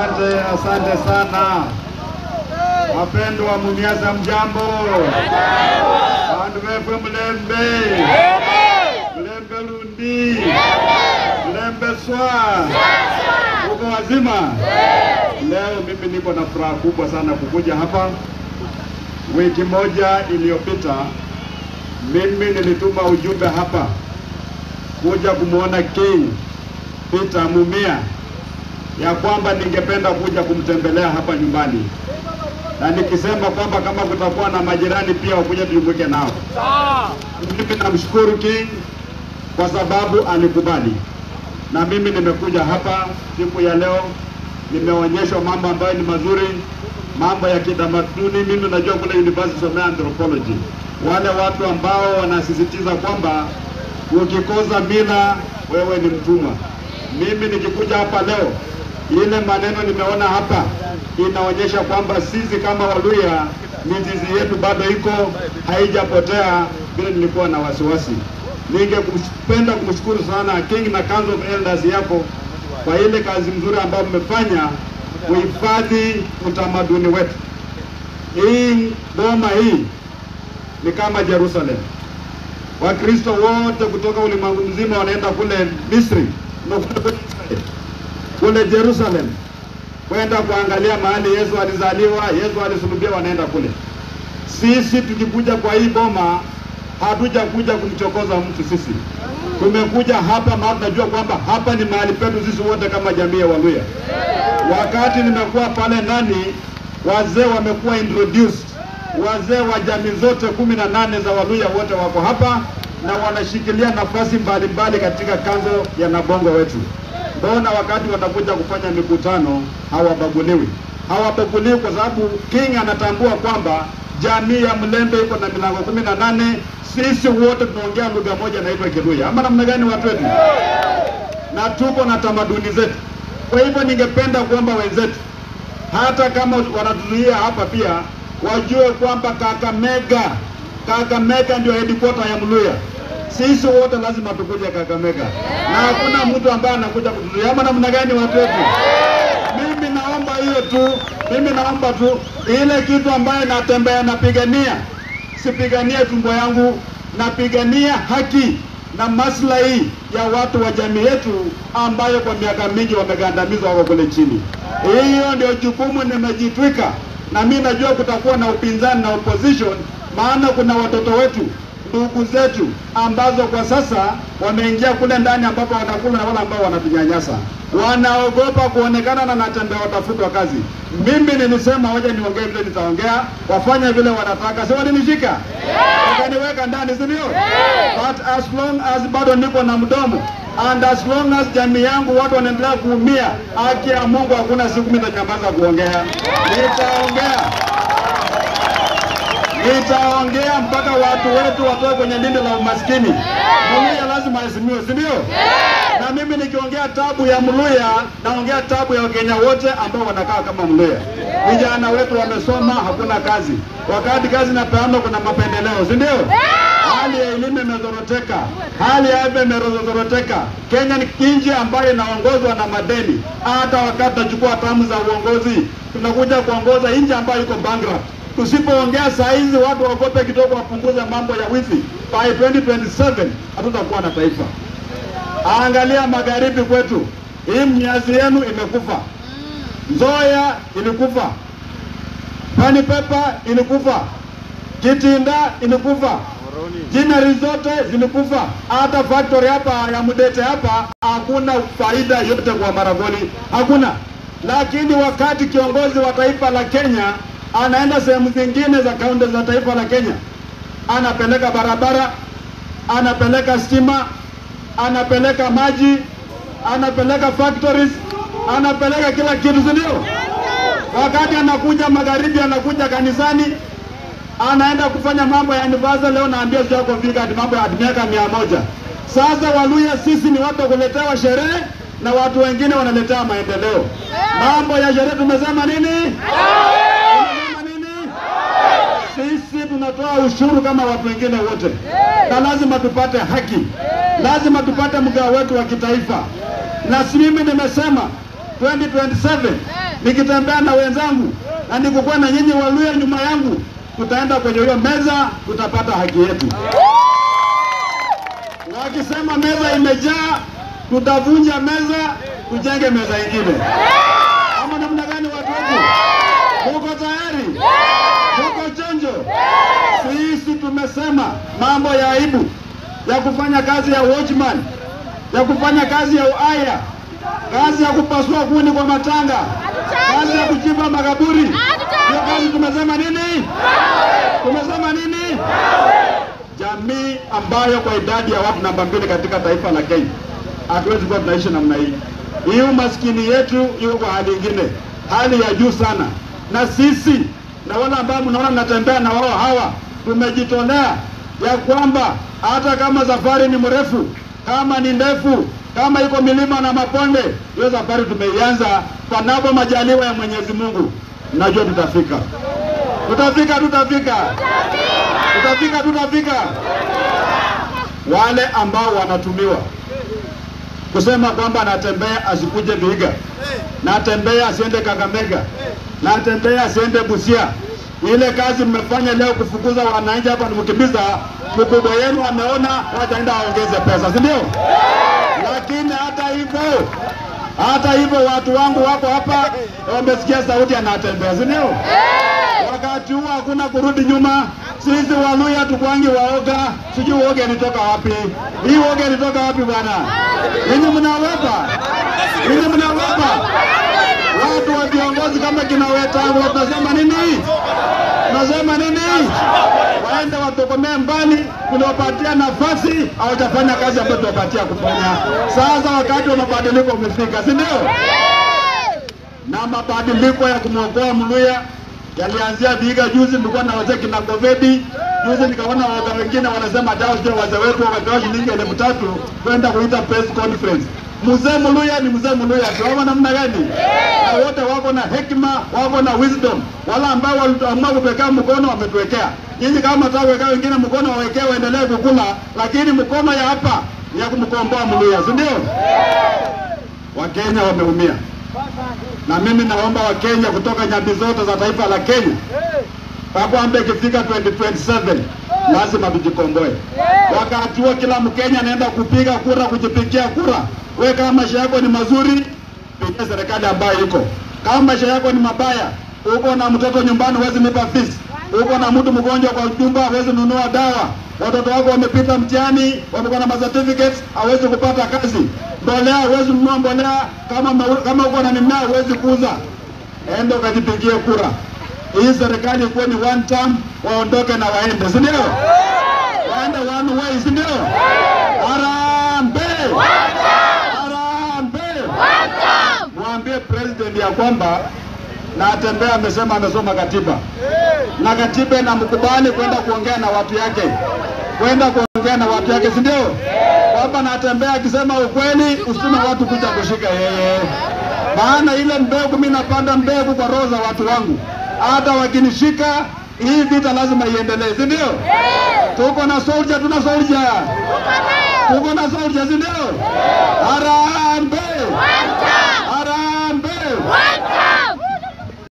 Asante sana. Wapendwa Mumias mjambo. Bandu befe Mlembe. Mlembe Lundi. Mlembe Swa. Uko wazima? Leo mimi niko na furaha kubwa sana kukuja hapa. Wiki moja iliyopita mimi nilituma ujumbe hapa kuja kumuona King Peter Mumia ya kwamba ningependa kuja kumtembelea hapa nyumbani, na nikisema kwamba kama kutakuwa na majirani pia wakuja tujumuike nao. Mimi namshukuru King kwa sababu alikubali, na mimi nimekuja hapa siku ya leo. Nimeonyeshwa mambo ambayo ni mazuri, mambo ya kitamaduni. Mimi najua kule University of Anthropology wale watu ambao wanasisitiza kwamba ukikosa mila wewe ni mtumwa. Mimi nikikuja hapa leo, ile maneno nimeona hapa inaonyesha kwamba sisi kama Waluhya mizizi yetu bado iko haijapotea bila nilikuwa na wasiwasi. Ningependa kumshukuru sana King na Council of Elders yako kwa ile kazi nzuri ambayo mmefanya kuhifadhi utamaduni wetu. Hii boma hii ni kama Jerusalem. Wakristo wote kutoka ulimwengu mzima wanaenda kule Misri na kule Jerusalem kwenda kuangalia mahali Yesu alizaliwa, Yesu alisulubiwa, wanaenda kule. Sisi tukikuja kwa hii boma hatuja kuja kumchokoza mtu. Sisi tumekuja hapa maana tunajua kwamba hapa ni mahali petu sisi wote kama jamii ya Waluhya. Wakati nimekuwa pale ndani, wazee wamekuwa introduced. Wazee wa jamii zote 18 za Waluhya wote wako hapa na wanashikilia nafasi mbalimbali katika kanzo ya Nabongo wetu. Mbona wakati watakuja kufanya mikutano hawabaguliwi? Hawabaguliwi kwa sababu King anatambua kwamba jamii ya Mlembe iko na milango 18. Sisi wote tunaongea lugha moja inaitwa Kiluhya. Ama namna gani watu wetu? Na tuko na tamaduni zetu. Kwa hivyo ningependa kuomba wenzetu hata kama wanatuzuia hapa pia wajue kwamba Kakamega ndio headquarter ya Mluhya. Sisi wote lazima tukuje Kakamega. Na hakuna mtu ambaye anakuja kutuzuia. Ama namna gani watu wetu? Mimi naomba hiyo tu. Mimi naomba tu ile kitu ambaye natembea napigania. Sipigania tumbo yangu, napigania haki na maslahi ya watu wa jamii yetu ambayo kwa miaka mingi wamegandamizwa wako kule chini. Hiyo ndio jukumu nimejitwika, na mimi najua kutakuwa na upinzani na opposition, maana kuna watoto wetu, ndugu zetu ambazo kwa sasa wameingia kule ndani ambapo wanakula na wale ambao wanatunyanyasa. Wanaogopa kuonekana na natembea watafutwa kazi. Mimi nilisema hoja niongee vile nitaongea, wafanya vile wanataka. Sio walinishika? Wakaniweka ndani, si ndio? But as long as bado niko na mdomo and as long as jamii yangu watu wanaendelea kuumia, haki ya Mungu hakuna siku mimi nitanyamaza kuongea. Nitaongea mpaka watu wetu watoe kwenye dinde la umaskini. Mluhya lazima aheshimiwe, si ndio? Na mimi nikiongea tabu ya Mluhya, naongea tabu ya Wakenya wote ambao wanakaa kama Mluhya. Vijana wetu wamesoma, hakuna kazi. Wakati kazi inapeanwa kuna mapendeleo, si ndio? Hali ya elimu imezoroteka, hali ya afya imezoroteka. Kenya ni nchi ambayo inaongozwa na madeni. Hata wakati tunachukua hatamu za uongozi, tunakuja kuongoza nchi ambayo iko bankrupt. Tusipoongea saa hizi watu waogope kidogo, wapunguze mambo ya wizi, by 2027 hatutakuwa na taifa. Angalia magharibi kwetu, hii mnyasi yenu imekufa. Nzoia ilikufa, Pani Pepa ilikufa, Kitinda ilikufa, jinari zote zilikufa. Hata factory hapa ya Mudete hapa hakuna faida yote kwa Maragoli, hakuna. Lakini wakati kiongozi wa taifa la Kenya anaenda sehemu zingine za kaunti za taifa la Kenya, anapeleka barabara, anapeleka stima, anapeleka maji, anapeleka factories, anapeleka kila kitu, ndio? Wakati anakuja magharibi, anakuja kanisani, anaenda kufanya mambo ya anniversary, leo naambia sio kufika hadi mambo ya miaka 100. Sasa Waluhya sisi ni watu kuletewa sherehe na watu wengine wanaletea maendeleo. Mambo ya sherehe tumesema nini? Sisi tunatoa ushuru kama watu wengine wote. Na lazima tupate haki. Lazima tupate mgao wetu wa kitaifa. Na mimi nimesema 2027 nikitembea na wenzangu na nikukuwa na nyinyi Waluya nyuma yangu, tutaenda kwenye hiyo meza, tutapata haki yetu. Wakisema meza imejaa, tutavunja meza, tujenge meza ingine. Ama namna gani watu wetu? Muko tayari? Muko chonjo? Sisi tumesema mambo ya aibu, ya kufanya kazi ya watchman, ya kufanya kazi ya uaya, kazi ya kupasua kuni kwa matanga, kazi ya kuchimba makaburi. Hiyo kazi tumesema nini? Tumesema nini? Jamii ambayo kwa idadi ya watu namba 2 katika taifa la Kenya, hatuwezi kuwa tunaishi namna hii. Hii umaskini yetu iko kwa hali nyingine, hali ya juu sana. Na sisi na wale ambao mnaona natembea na wao hawa, tumejitolea ya kwamba hata kama safari ni mrefu, kama ni ndefu, kama iko milima na maponde, hiyo safari tumeianza panapo majaliwa ya Mwenyezi Mungu. Najua tutafika. Tutafika. Wale ambao wanatumiwa kusema kwamba natembea asikuje Vihiga, natembea asiende Kakamega, natembea asiende Busia, ile kazi mmefanya leo kufukuza wananchi hapa, nimkimbiza mkubwa yenu ameona, wajaenda aongeze pesa, si ndio? Lakini hata hivyo watu wangu wako hapa wamesikia sauti anatembea, si ndio? Wakati huo hakuna kurudi nyuma. Sisi Waluya tukwangi waoga, sijui uoga inatoka wapi. Hii uoga inatoka wapi bwana? Ninyi mnaogopa? Watu wa viongozi kama kina Wetangula tunasema nini? Waende watokomee mbali, kuliwapatia nafasi, hawajafanya kazi ambayo tuwapatia kufanya. Sasa wakati wa mabadiliko umefika, si ndio? Na mabadiliko ya kumwokoa Mluya yalianzia Vihiga. Juzi nilikuwa na wazee kina Govedi, juzi nikaona wazee wengine wanasema dawa sio wazee wetu wakatoa shilingi 3,000 kwenda kuita press conference. Mzee Mluya ni mzee Mluya, tunaona namna gani? Na wote wako na hekima, wako na wisdom. Wala ambao waliamua kuweka mkono wametuwekea. Nyinyi kama mtaka kuweka wengine mkono wawekee waendelee kukula, lakini mkono ya hapa ya kumkomboa Mluya, si ndio? Wakenya wameumia. Na mimi naomba Wakenya kutoka nyambi zote za taifa la Kenya, kwamba ikifika 2027 lazima tujikomboe. Wakati huo kila Mkenya anaenda kupiga kura, kujipigia kura. Wewe kama maisha yako ni mazuri, pigia serikali ambayo iko. Kama maisha yako ni mabaya, uko na mtoto nyumbani huwezi lipa fees, uko na mtu mgonjwa kwa nyumba huwezi nunua dawa, watoto wako wamepita mtihani, wamekuwa na certificates, hawezi kupata kazi, mbolea huwezi nunua mbolea, kama uko na mimea huwezi kuuza, enda ukajipigie kura. Hii serikali ikuwe ni one term, waondoke na waende, si ndio? Waende one way, si ndio? Harambee! Mwambie president ya kwamba Natembeya amesema amesoma katiba. Na katiba inamkubali kwenda kuongea na watu yake. Si ndio? Kwamba Natembeya akisema ukweli, usitume watu kuja kushika yeye. Maana ile mbegu mimi napanda mbegu kwa roho za watu wangu. Hata wakinishika, hii vita lazima iendelee, si ndio? Tuko na soldier, Tuko na soldier, si ndio? Harambee!